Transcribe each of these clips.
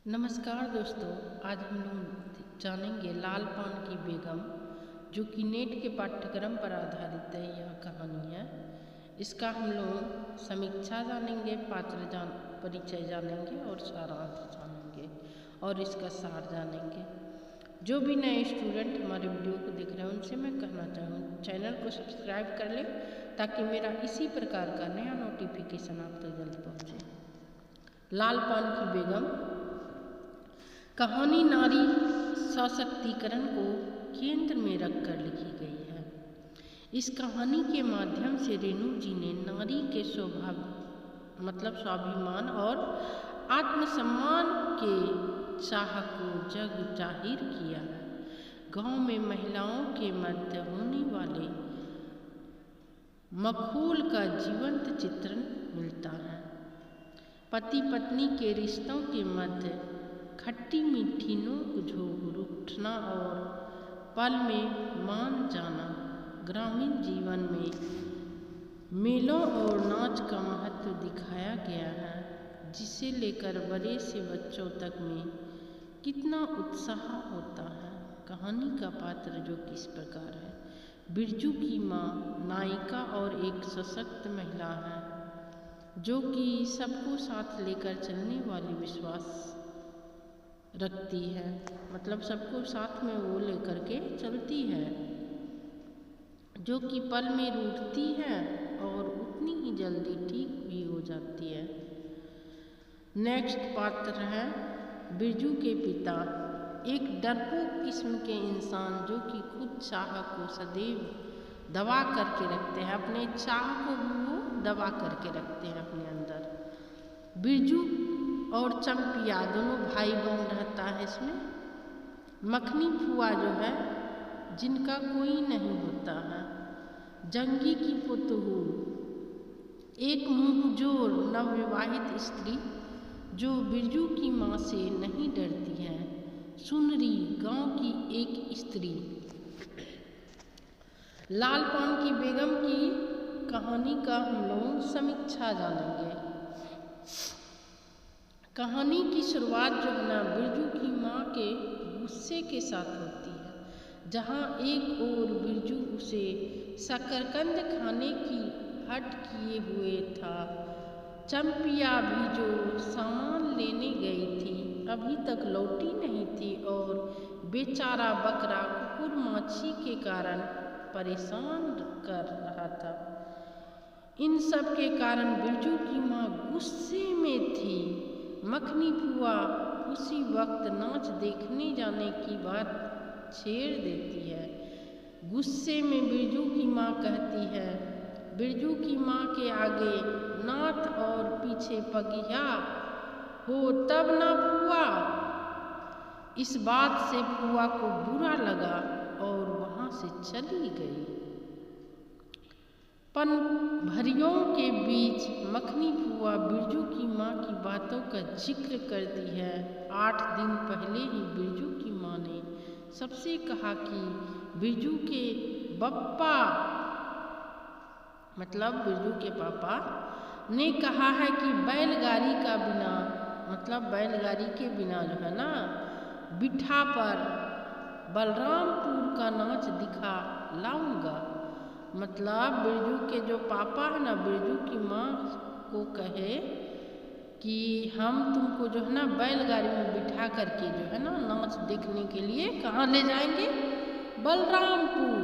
नमस्कार दोस्तों, आज हम लोग जानेंगे लाल पान की बेगम, जो कि नेट के पाठ्यक्रम पर आधारित है। यह कहानी है। इसका हम लोग समीक्षा जानेंगे, परिचय जानेंगे और सारांश जानेंगे और इसका सार जानेंगे। जो भी नए स्टूडेंट हमारे वीडियो को देख रहे हैं उनसे मैं कहना चाहूँ, चैनल को सब्सक्राइब कर लें ताकि मेरा इसी प्रकार का नया नोटिफिकेशन आप तक जल्द पहुँचे। लाल पान की बेगम कहानी नारी सशक्तिकरण को केंद्र में रखकर लिखी गई है। इस कहानी के माध्यम से रेणु जी ने नारी के स्वाभिमान और आत्मसम्मान के चाह को जग जाहिर किया है। गांव में महिलाओं के मध्य होने वाले मखौल का जीवंत चित्रण मिलता है। पति पत्नी के रिश्तों के मध्य खट्टी मीठी नोक झोंक उठना और पल में मान जाना। ग्रामीण जीवन में मेलों और नाच का महत्व दिखाया गया है, जिसे लेकर बड़े से बच्चों तक में कितना उत्साह होता है। कहानी का पात्र जो किस प्रकार है। बिरजू की माँ नायिका और एक सशक्त महिला है, जो कि सबको साथ लेकर चलने वाली विश्वास रखती है। सबको साथ में वो लेकर के चलती है, जो कि पल में रूठती है और उतनी ही जल्दी ठीक भी हो जाती है। नेक्स्ट पात्र है बिरजू के पिता, एक डरपोक किस्म के इंसान, जो कि खुद चाह को सदैव दबा करके रखते हैं। अपने चाह को भी वो दबा करके रखते हैं अपने अंदर। बिरजू और चंपिया दोनों भाई बहन रहता है इसमें। मखनी फुआ जो है, जिनका कोई नहीं होता है। जंगी की पुतहू, एक मुंहजोर नवविवाहित स्त्री, जो बिरजू की माँ से नहीं डरती है। सुनरी गांव की एक स्त्री। लाल पान की बेगम की कहानी का हम लोग समीक्षा जानेंगे। कहानी की शुरुआत जो है ना, बिरजू की माँ के गुस्से के साथ होती है। जहाँ एक ओर बिरजू उसे शकरकंद खाने की हट किए हुए था, चंपिया भी जो सामान लेने गई थी अभी तक लौटी नहीं थी और बेचारा बकरा कुकुर माछी के कारण परेशान कर रहा था। इन सब के कारण बिरजू की माँ गुस्से में थी। मखनी फुआ उसी वक्त नाच देखने जाने की बात छेड़ देती है। गुस्से में बिरजू की माँ कहती है, बिरजू की माँ के आगे नाथ और पीछे पगिया हो तब ना फुआ। इस बात से फुआ को बुरा लगा और वहाँ से चली गई। पन भरियों के बीच मखनी फुआ बिरजू की माँ की बातों का जिक्र करती है। 8 दिन पहले ही बिरजू की माँ ने सबसे कहा कि बिरजू के बप्पा बिरजू के पापा ने कहा है कि बैलगाड़ी के बिना जो है ना, बिठा पर बलरामपुर का नाच दिखा लाऊंगा। बिरजू के जो पापा है ना, बिरजू की माँ को कहे कि हम तुमको जो है ना बैलगाड़ी में बिठा करके जो है ना नाच देखने के लिए कहाँ ले जाएंगे, बलरामपुर।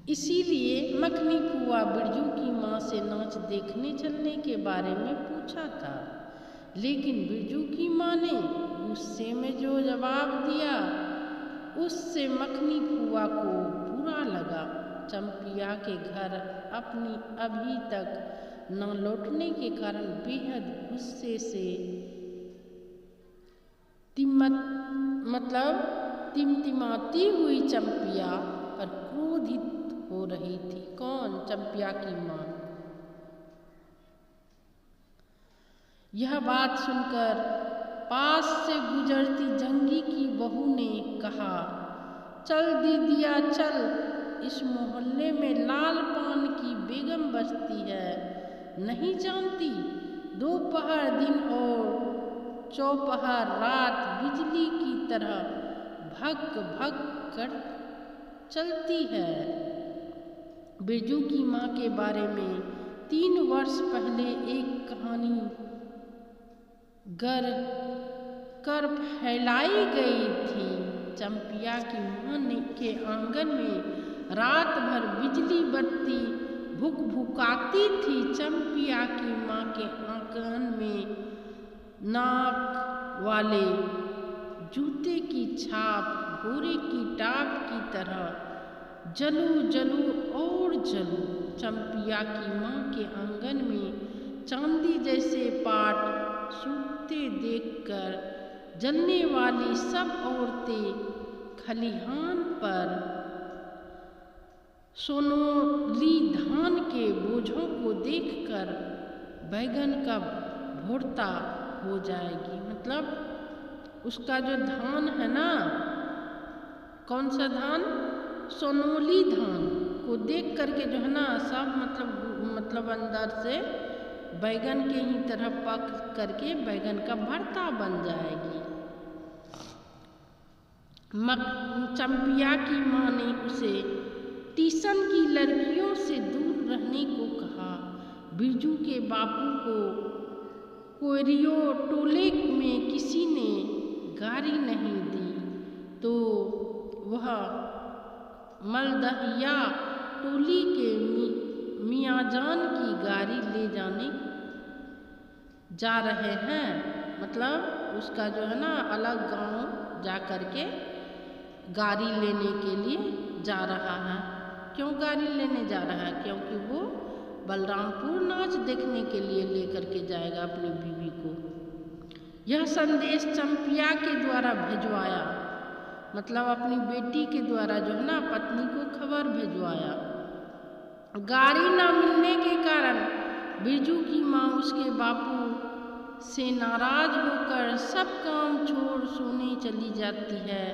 इसीलिए मखनी फुआ बिरजू की माँ से नाच देखने चलने के बारे में पूछा था, लेकिन बिरजू की माँ ने गुस्से में जो जवाब दिया उससे मखनी फुआ को बुरा लगा। चंपिया के घर अपनी अभी तक न लौटने के कारण बेहद गुस्से से तिमतिमाती हुई चंपिया पर क्रोधित हो रही थी। कौन? चंपिया की माँ। यह बात सुनकर पास से गुजरती जंगी की बहू ने कहा, चल दीदिया चल, इस मोहल्ले में लाल पान की बेगम बसती है, नहीं जानती? दोपहर दिन और चौपहर रात बिजली की तरह भग भग कर चलती है। बिरजू की माँ के बारे में 3 वर्ष पहले एक कहानी गर कर फैलाई गई थी। चंपिया की माँ के आंगन में रात भर बिजली बत्ती भुक भुकाती थी। चंपिया की माँ के आंगन में नाक वाले जूते की छाप घोड़े की टाप की तरह जलू जलू और जलू। चंपिया की माँ के आंगन में चांदी जैसे पाट सूखते देखकर जलने वाली सब औरतें खलिहान पर सोनोली धान के बोझों को देखकर बैगन का भोरता हो जाएगी। मतलब उसका जो धान है ना, कौन सा धान, सोनोली धान को देख करके जो है ना सब मतलब अंदर से बैगन के ही तरह पक करके बैगन का भरता बन जाएगी। चंपिया की माँ ने उसे ट्यूशन की लड़कियों से दूर रहने को कहा। बिरजू के बापू को कोरियो टोले में किसी ने गारी नहीं दी तो वह मलदहिया टोली के मियाँजान की गाड़ी ले जाने जा रहे हैं। मतलब उसका जो है ना अलग गांव जा कर के गाड़ी लेने के लिए जा रहा है। क्यों गाड़ी लेने जा रहा है? क्योंकि वो बलरामपुर नाच देखने के लिए लेकर के जाएगा अपनी बीवी को। यह संदेश चंपिया के द्वारा भिजवाया, मतलब अपनी बेटी के द्वारा जो है ना पत्नी को खबर भिजवाया। गाड़ी न मिलने के कारण बिरजू की माँ उसके बापू से नाराज होकर सब काम छोड़ सोने चली जाती है।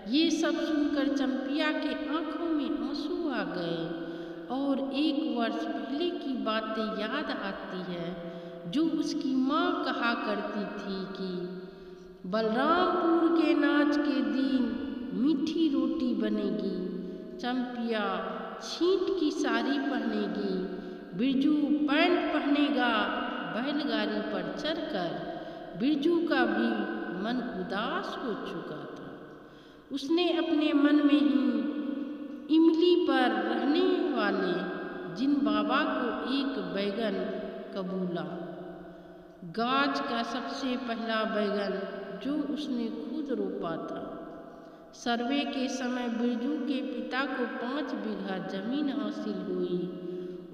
ये सब सुनकर चंपिया के आंखों में आंसू आ गए और 1 वर्ष पहले की बातें याद आती है जो उसकी माँ कहा करती थी कि बलरामपुर के नाच के दिन मीठी रोटी बनेगी, चंपिया छींट की साड़ी पहनेगी, बिरजू पैंट पहनेगा। बैलगाड़ी पर चढ़कर बिरजू का भी मन उदास हो चुका था। उसने अपने मन में ही इमली पर रहने वाले जिन बाबा को एक बैगन कबूला। गाछ का सबसे पहला बैगन जो उसने खुद रोपा था। सर्वे के समय बिरजू के पिता को 5 बीघा जमीन हासिल हुई।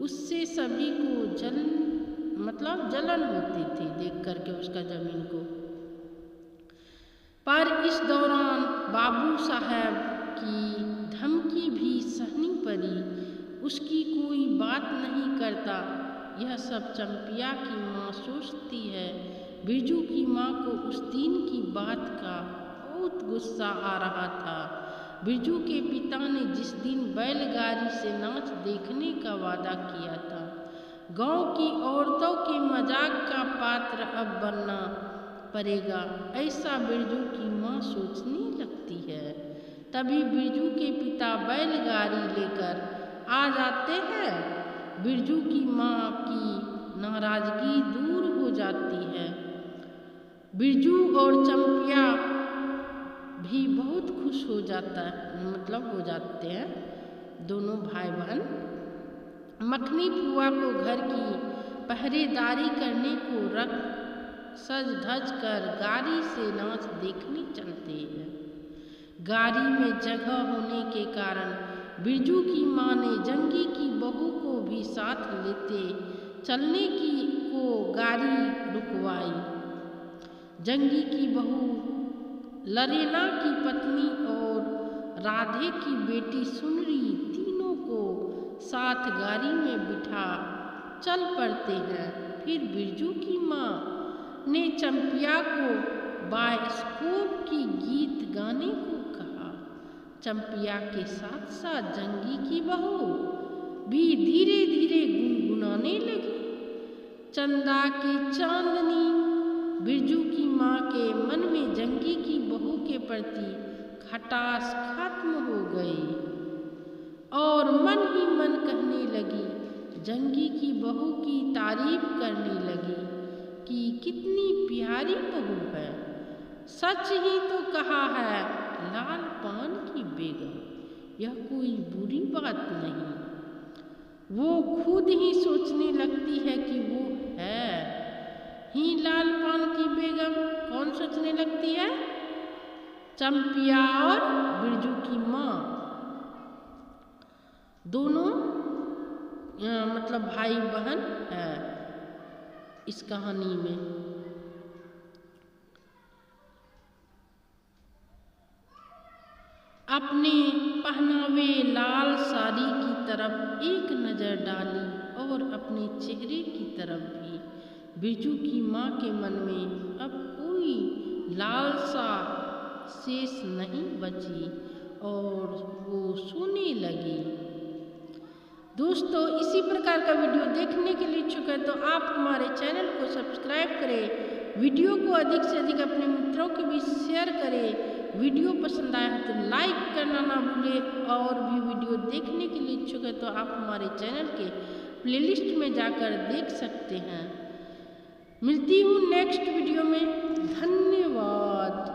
उससे सभी को जलन होती थी देख करके उसका जमीन को। पर इस दौरान बाबू साहब की धमकी भी सहनी पड़ी। उसकी कोई बात नहीं करता। यह सब चंपिया की माँ सोचती है। बिरजू की माँ को उस दिन की बात का बहुत गुस्सा आ रहा था। बिरजू के पिता ने जिस दिन बैलगाड़ी से नाच देखने का वादा किया था, गांव की औरतों के मजाक का पात्र अब बनना पड़ेगा, ऐसा बिरजू की माँ सोचने लगती है। तभी बिरजू के पिता बैलगाड़ी लेकर आ जाते हैं। बिरजू की माँ की नाराजगी दूर हो जाती है। बिरजू और चंपिया भी बहुत खुश हो जाते हैं दोनों भाई बहन। मखनी फुआ को घर की पहरेदारी करने को रख सज धज कर गाड़ी से नाच देखने चलते हैं। गाड़ी में जगह होने के कारण बिरजू की माँ ने जंगी की बहू को भी साथ लेते चलने को गाड़ी रुकवाई। जंगी की बहू लरेना की पत्नी और राधे की बेटी सुनरी तीनों को साथ गाड़ी में बिठा चल पड़ते हैं। फिर बिरजू की माँ ने चंपिया को बायोस्कोप की गीत गाने को कहा। चंपिया के साथ साथ जंगी की बहू भी धीरे धीरे गुनगुनाने लगी। चंदा की चांदनी। बिरजू की माँ के मन में जंगी की बहू के प्रति खटास खत्म हो गई और मन ही मन कहने लगी, जंगी की बहू की तारीफ करने लगी कि कितनी प्यारी बहू है। सच ही तो कहा है लाल पान की बेगम, यह कोई बुरी बात नहीं। वो खुद ही सोचने लगती है कि वो है ही लाल पान की बेगम। कौन सोचने लगती है? चंपिया और बिरजू की माँ दोनों मतलब भाई बहन है इस कहानी में। अपने पहनावे लाल साड़ी की तरफ एक नज़र डाली और अपने चेहरे की तरफ भी। बिरजू की माँ के मन में अब कोई लालसा शेष नहीं बची और वो सोने लगी। दोस्तों, इसी प्रकार का वीडियो देखने के लिए इच्छुक है तो आप हमारे चैनल को सब्सक्राइब करें, वीडियो को अधिक से अधिक अपने मित्रों के बीच शेयर करें। वीडियो पसंद आया तो लाइक करना ना भूलें और भी वीडियो देखने के लिए इच्छुक है तो आप हमारे चैनल के प्लेलिस्ट में जाकर देख सकते हैं। मिलती हूँ नेक्स्ट वीडियो में। धन्यवाद।